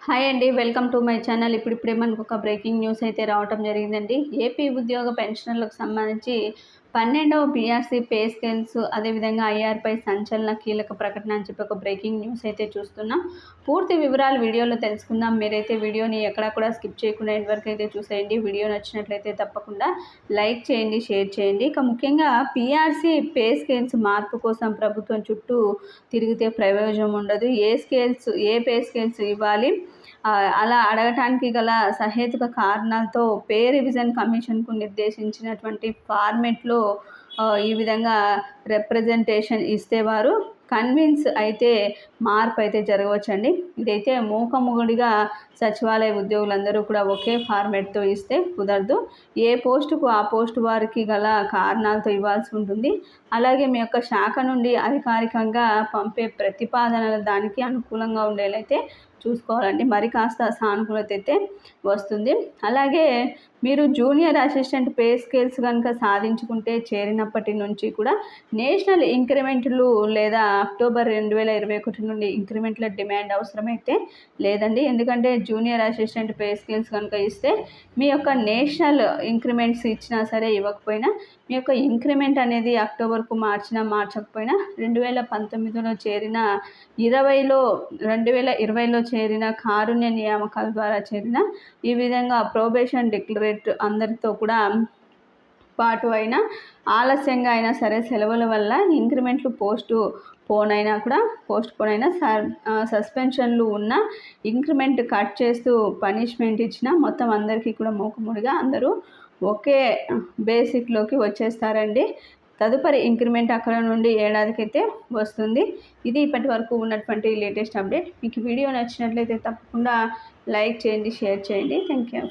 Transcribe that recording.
Hi అండి, welcome to my channel. ఇప్పుడిప్పుడే మనకు ఒక బ్రేకింగ్ న్యూస్ అయితే రావటం జరిగిందండి. ఏపీ ఉద్యోగ పెన్షనర్లకు సంబంధించి 12వ పీఆర్సీ పే స్కేల్స్ అదేవిధంగా ఐఆర్పై సంచలన కీలక ప్రకటన అని చెప్పి ఒక బ్రేకింగ్ న్యూస్ అయితే చూస్తున్నాం. పూర్తి వివరాలు వీడియోలో తెలుసుకుందాం. మీరైతే వీడియోని ఎక్కడా కూడా స్కిప్ చేయకుండా ఎండ్ వరకు అయితే చూసేయండి. వీడియో నచ్చినట్లయితే తప్పకుండా లైక్ చేయండి, షేర్ చేయండి. ఇక ముఖ్యంగా పీఆర్సీ పే స్కేల్స్ మార్పు కోసం ప్రభుత్వం చుట్టూ తిరిగితే ప్రయోజనం ఉండదు. ఏ పే స్కేల్స్ ఇవ్వాలి, అలా అడగటానికి గల సహేతుక కారణాలతో పే రివిజన్ కమిషన్కు నిర్దేశించినటువంటి ఫార్మెట్లో ఈ విధంగా రిప్రజెంటేషన్ ఇస్తే వారు కన్విన్స్ అయితే మార్పు అయితే జరగవచ్చండి. ఇదైతే మూకముగుడిగా సచివాలయ ఉద్యోగులందరూ కూడా ఒకే ఫార్మెట్తో ఇస్తే కుదరదు. ఏ పోస్టుకు ఆ పోస్టు వారికి గల కారణాలతో ఇవ్వాల్సి ఉంటుంది. అలాగే మీ యొక్క శాఖ నుండి అధికారికంగా పంపే ప్రతిపాదనల దానికి అనుకూలంగా ఉండేలైతే చూసుకోవాలండి. మరి కాస్త సానుకూలత అయితే వస్తుంది. అలాగే మీరు జూనియర్ అసిస్టెంట్ పే స్కేల్స్ కనుక సాధించుకుంటే చేరినప్పటి నుంచి కూడా నేషనల్ ఇంక్రిమెంట్లు లేదా అక్టోబర్ 2021 నుండి ఇంక్రిమెంట్ల డిమాండ్ అవసరమైతే లేదండి. ఎందుకంటే జూనియర్ అసిస్టెంట్ పే స్కేల్స్ కనుక ఇస్తే మీ యొక్క నేషనల్ ఇంక్రిమెంట్స్ ఇచ్చినా సరే ఇవ్వకపోయినా మీ యొక్క ఇంక్రిమెంట్ అనేది అక్టోబర్కు మార్చకపోయినా 2019లో చేరిన 2020లో చేరిన కారుణ్య నియామకాల ద్వారా చేరిన ఈ విధంగా ప్రొబేషన్ డిక్లరేట్ అందరితో కూడా పాటు అయినా ఆలస్యంగా అయినా సరే సెలవుల వల్ల ఇంక్రిమెంట్లు పోస్ట్ పోన్ అయినా సస్పెన్షన్లు ఉన్న ఇంక్రిమెంట్ కట్ చేస్తూ పనిష్మెంట్ ఇచ్చిన మొత్తం అందరికీ కూడా మూకుముడిగా అందరూ ఒకే బేసిక్లోకి వచ్చేస్తారండి. తదుపరి ఇంక్రిమెంట్ అక్కడ నుండి ఏడాదికైతే వస్తుంది. ఇది ఇప్పటి వరకు ఉన్నటువంటి లేటెస్ట్ అప్డేట్. మీకు వీడియో నచ్చినట్లయితే తప్పకుండా లైక్ చేయండి, షేర్ చేయండి. Thank you.